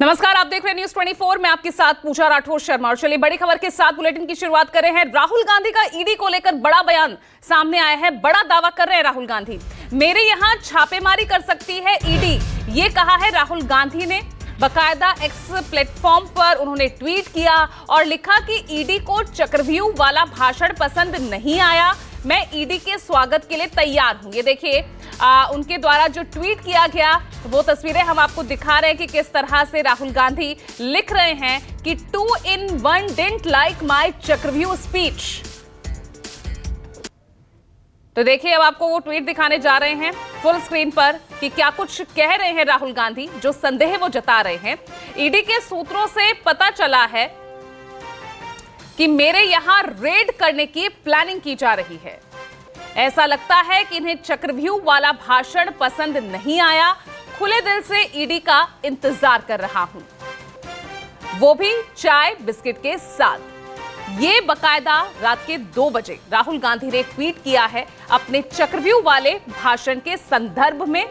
नमस्कार, आप देख रहे हैं न्यूज़ 24। मैं आपके साथ पूजा राठौर शर्मा। और चलिए बड़ी खबर के साथ बुलेटिन की शुरुआत कर रहे हैं। राहुल गांधी का ईडी को लेकर बड़ा बयान सामने आया है। बड़ा दावा कर रहे हैं राहुल गांधी, मेरे यहां छापेमारी कर सकती है ईडी। ये कहा है राहुल गांधी ने। बकायदा एक्स प्लेटफॉर्म पर उन्होंने ट्वीट किया और लिखा कि ईडी को चक्रव्यूह वाला भाषण पसंद नहीं आया, मैं ईडी के स्वागत के लिए तैयार हूं। ये देखिए उनके द्वारा जो ट्वीट किया गया वो तस्वीरें हम आपको दिखा रहे हैं कि किस तरह से राहुल गांधी लिख रहे हैं कि 2 in 1 डिडंट लाइक माय चक्रव्यूह स्पीच। तो देखिए अब आपको वो ट्वीट दिखाने जा रहे हैं फुल स्क्रीन पर कि क्या कुछ कह रहे हैं राहुल गांधी, जो संदेह वो जता रहे हैं। ईडी के सूत्रों से पता चला है कि मेरे यहां रेड करने की प्लानिंग की जा रही है। ऐसा लगता है कि इन्हें चक्रव्यूह वाला भाषण पसंद नहीं आया, खुले दिल से ईडी का इंतजार कर रहा हूं, वो भी चाय बिस्किट के साथ। ये बकायदा रात के 2 बजे राहुल गांधी ने ट्वीट किया है अपने चक्रव्यूह वाले भाषण के संदर्भ में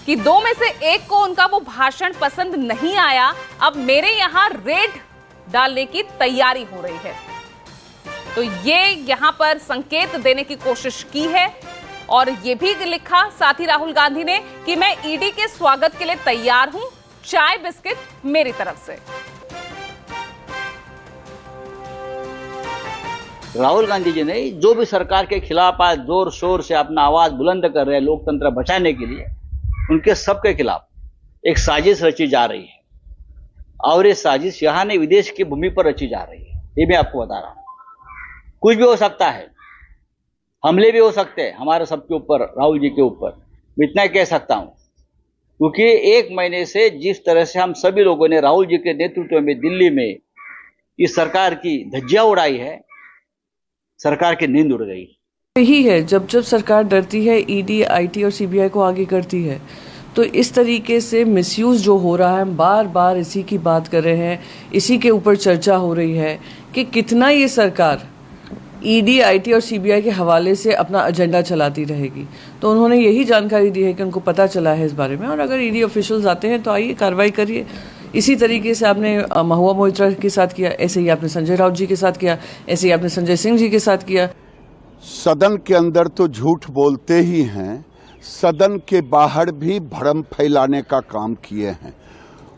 कि 2 में से 1 को उनका वो भाषण पसंद नहीं आया, अब मेरे यहां रेड डालने की तैयारी हो रही है। तो ये यहां पर संकेत देने की कोशिश की है और ये भी लिखा साथ ही राहुल गांधी ने कि मैं ईडी के स्वागत के लिए तैयार हूं, चाय बिस्किट मेरी तरफ से। राहुल गांधी जी ने जो भी सरकार के खिलाफ आज जोर शोर से अपना आवाज बुलंद कर रहे हैं लोकतंत्र बचाने के लिए, उनके सबके खिलाफ एक साजिश रची जा रही है और ये साजिश यहां नहीं विदेश की भूमि पर रची जा रही है। ये मैं आपको बता रहा हूं। कुछ भी हो सकता है, हमले भी हो सकते हैं हमारे सबके ऊपर, राहुल जी के ऊपर। मैं इतना कह सकता हूं क्योंकि 1 महीने से जिस तरह से हम सभी लोगों ने राहुल जी के नेतृत्व में दिल्ली में इस सरकार की धज्जियां उड़ाई है, सरकार की नींद उड़ गई। यही है, जब जब सरकार डरती है ईडी, आईटी और सीबीआई को आगे करती है। तो इस तरीके से मिसयूज जो हो रहा है, हम बार बार इसी की बात कर रहे हैं, इसी के ऊपर चर्चा हो रही है कि कितना ये सरकार ईडी, आईटी और सीबीआई के हवाले से अपना एजेंडा चलाती रहेगी। तो उन्होंने यही जानकारी दी है कि उनको पता चला है इस बारे में, और अगर ईडी ऑफिशियल्स आते हैं तो आइए कार्रवाई करिए। इसी तरीके से आपने महुआ मोइत्रा के साथ किया, ऐसे ही आपने संजय राउत जी के साथ किया, ऐसे ही आपने संजय सिंह जी के साथ किया। सदन के अंदर तो झूठ बोलते ही हैं, सदन के बाहर भी भ्रम फैलाने का काम किए हैं।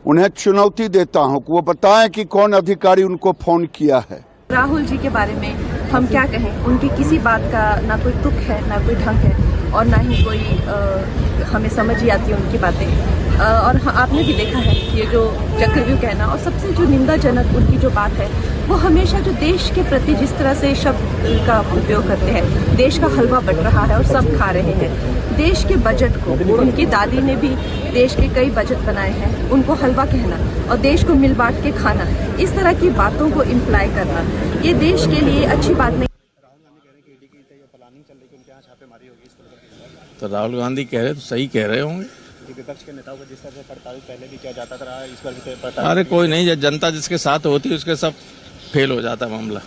उन्हें चुनौती देता हूं कि वो बताएं कि कौन अधिकारी उनको फोन किया है। राहुल जी के बारे में हम क्या कहें, उनकी किसी बात का ना कोई तुक है, ना कोई ढंग है और ना ही कोई हमें समझ ही आती है उनकी बातें। और आपने भी देखा है ये जो चक्रव्यूह कहना, और सबसे जो निंदाजनक उनकी जो बात है, वो हमेशा जो देश के प्रति जिस तरह से शब्द का उपयोग करते हैं, देश का हलवा बट रहा है और सब खा रहे हैं। देश के बजट को, उनकी दादी ने भी देश के कई बजट बनाए हैं, उनको हलवा कहना और देश को मिल बांट के खाना, इस तरह की बातों को इम्प्लाई करना, ये देश के लिए अच्छी बात नहीं। तो राहुल गांधी कह रहे तो सही कह रहे होंगे। विपक्ष के नेताओं को जिस तरह से पड़ताल पहले भी किया जाता था, इस बार भी पड़ताल। अरे कोई नहीं, जनता जिसके साथ होती है उसके सब फेल हो जाता मामला,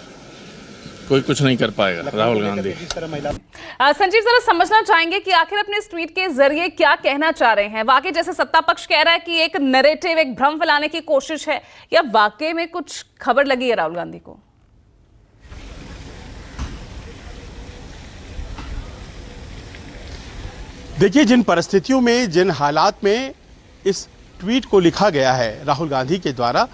कोई कुछ नहीं कर पाएगा राहुल गांधी। संजीव, जरा समझना चाहेंगे कि आखिर अपने इस ट्वीट के जरिए क्या कहना चाह रहे हैं। वाकई जैसे सत्ता पक्ष कह रहा है कि एक नैरेटिव, एक भ्रम फैलाने की कोशिश है, या वाकई में कुछ खबर लगी है राहुल गांधी को? देखिए, जिन परिस्थितियों में, जिन हालात में इस ट्वीट को लिखा गया है राहुल गांधी के द्वारा,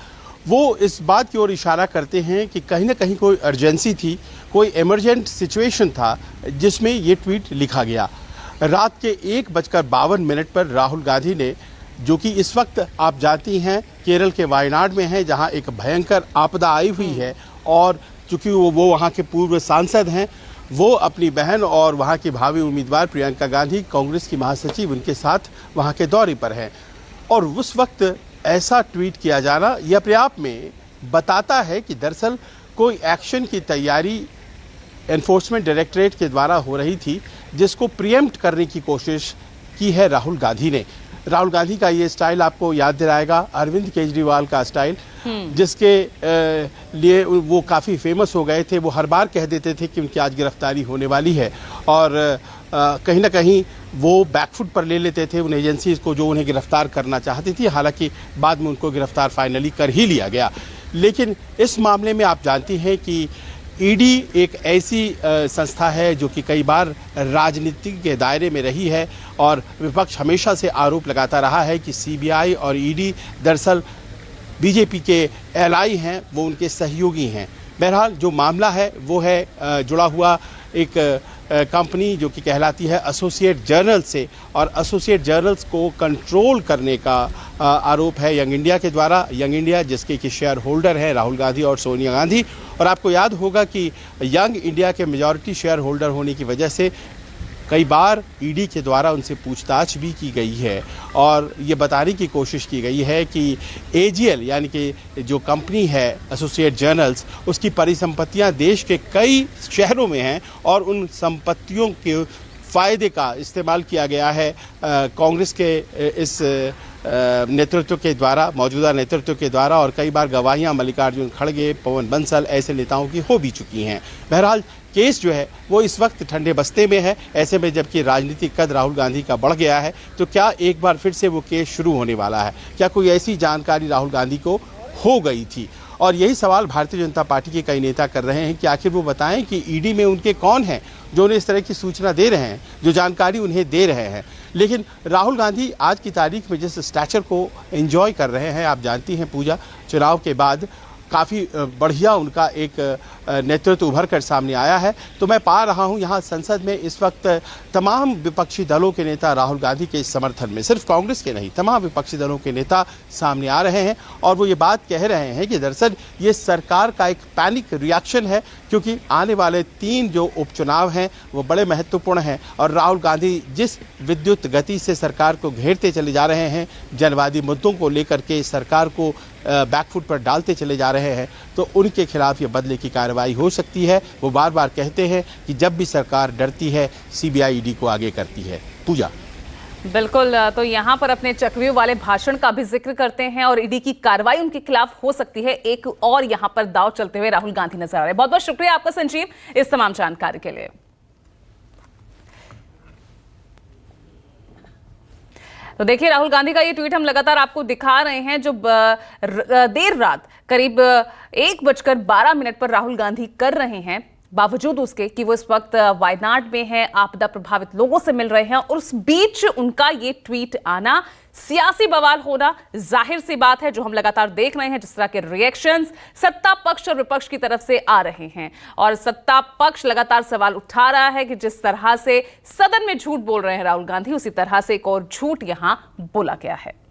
वो इस बात की ओर इशारा करते हैं कि कहीं ना कहीं कोई अर्जेंसी थी, कोई इमरजेंट सिचुएशन था जिसमें ये ट्वीट लिखा गया। रात के 1:52 पर राहुल गांधी ने, जो कि इस वक्त आप जानती हैं केरल के वायनाड में है, जहां एक भयंकर आपदा आई हुई है, और चूंकि वो वहां के पूर्व सांसद हैं, वो अपनी बहन और वहां की भावी उम्मीदवार प्रियंका गांधी, कांग्रेस की महासचिव, उनके साथ वहां के दौरे पर हैं। और उस वक्त ऐसा ट्वीट किया जाना यह अपने आप में बताता है कि दरअसल कोई एक्शन की तैयारी एनफोर्समेंट डायरेक्टरेट के द्वारा हो रही थी, जिसको प्रीएम्प्ट करने की कोशिश की है राहुल गांधी ने। राहुल गांधी का ये स्टाइल आपको याद दिलाएगा अरविंद केजरीवाल का स्टाइल, जिसके लिए वो काफ़ी फेमस हो गए थे। वो हर बार कह देते थे कि उनकी आज गिरफ्तारी होने वाली है, और कहीं ना कहीं वो बैकफुट पर ले लेते थे उन एजेंसीज को जो उन्हें गिरफ्तार करना चाहती थी। हालांकि बाद में उनको गिरफ्तार फाइनली कर ही लिया गया। लेकिन इस मामले में आप जानती हैं कि ईडी एक ऐसी संस्था है जो कि कई बार राजनीति के दायरे में रही है और विपक्ष हमेशा से आरोप लगाता रहा है कि सीबीआई और ईडी दरअसल बीजेपी के एलाई हैं, वो उनके सहयोगी हैं। बहरहाल जो मामला है वो है जुड़ा हुआ एक कंपनी जो कि कहलाती है एसोसिएट जर्नल से, और एसोसिएट जर्नल्स को कंट्रोल करने का आरोप है यंग इंडिया के द्वारा। यंग इंडिया जिसके कि शेयर होल्डर है राहुल गांधी और सोनिया गांधी, और आपको याद होगा कि यंग इंडिया के मेजॉरिटी शेयर होल्डर होने की वजह से कई बार ईडी के द्वारा उनसे पूछताछ भी की गई है और ये बताने की कोशिश की गई है कि एजीएल यानी कि जो कंपनी है एसोसिएट जर्नल्स, उसकी परिसंपत्तियां देश के कई शहरों में हैं और उन संपत्तियों के फ़ायदे का इस्तेमाल किया गया है कांग्रेस के इस नेतृत्व के द्वारा, मौजूदा नेतृत्व के द्वारा, और कई बार गवाहियां मल्लिकार्जुन खड़गे, पवन बंसल ऐसे नेताओं की हो भी चुकी हैं। बहरहाल केस जो है वो इस वक्त ठंडे बस्ते में है। ऐसे में जबकि राजनीतिक कद राहुल गांधी का बढ़ गया है तो क्या एक बार फिर से वो केस शुरू होने वाला है? क्या कोई ऐसी जानकारी राहुल गांधी को हो गई थी? और यही सवाल भारतीय जनता पार्टी के कई नेता कर रहे हैं कि आखिर वो बताएं कि ईडी में उनके कौन हैं जो उन्हें इस तरह की सूचना दे रहे हैं, जो जानकारी उन्हें दे रहे हैं। लेकिन राहुल गांधी आज की तारीख में जिस स्टैचर को एंजॉय कर रहे हैं, आप जानती हैं पूजा, चुनाव के बाद काफ़ी बढ़िया उनका एक नेतृत्व उभर कर सामने आया है। तो मैं पा रहा हूं यहाँ संसद में इस वक्त तमाम विपक्षी दलों के नेता राहुल गांधी के समर्थन में, सिर्फ कांग्रेस के नहीं तमाम विपक्षी दलों के नेता सामने आ रहे हैं और वो ये बात कह रहे हैं कि दरअसल ये सरकार का एक पैनिक रिएक्शन है, क्योंकि आने वाले 3 जो उपचुनाव हैं वो बड़े महत्वपूर्ण हैं और राहुल गांधी जिस विद्युत गति से सरकार को घेरते चले जा रहे हैं, जनवादी मुद्दों को लेकर के सरकार को बैकफुट पर डालते चले जा रहे हैं, तो उनके खिलाफ ये बदले की कार्रवाई हो सकती है। वो बार बार कहते हैं कि जब भी सरकार डरती है सीबीआई ईडी को आगे करती है। पूजा बिल्कुल, तो यहाँ पर अपने चक्रव्यूह वाले भाषण का भी जिक्र करते हैं और ईडी की कार्रवाई उनके खिलाफ हो सकती है। एक और यहाँ पर दांव चलते हुए राहुल गांधी नजर आ रहे हैं। बहुत बहुत शुक्रिया आपका संजीव इस तमाम जानकारी के लिए। तो देखिए राहुल गांधी का ये ट्वीट हम लगातार आपको दिखा रहे हैं, जो देर रात करीब 1:12 पर राहुल गांधी कर रहे हैं, बावजूद उसके कि वो इस वक्त वायनाड में हैं, आपदा प्रभावित लोगों से मिल रहे हैं, और उस बीच उनका ये ट्वीट आना, सियासी बवाल होना जाहिर सी बात है, जो हम लगातार देख रहे हैं जिस तरह के रिएक्शंस सत्ता पक्ष और विपक्ष की तरफ से आ रहे हैं। और सत्ता पक्ष लगातार सवाल उठा रहा है कि जिस तरह से सदन में झूठ बोल रहे हैं राहुल गांधी, उसी तरह से एक और झूठ यहां बोला गया है।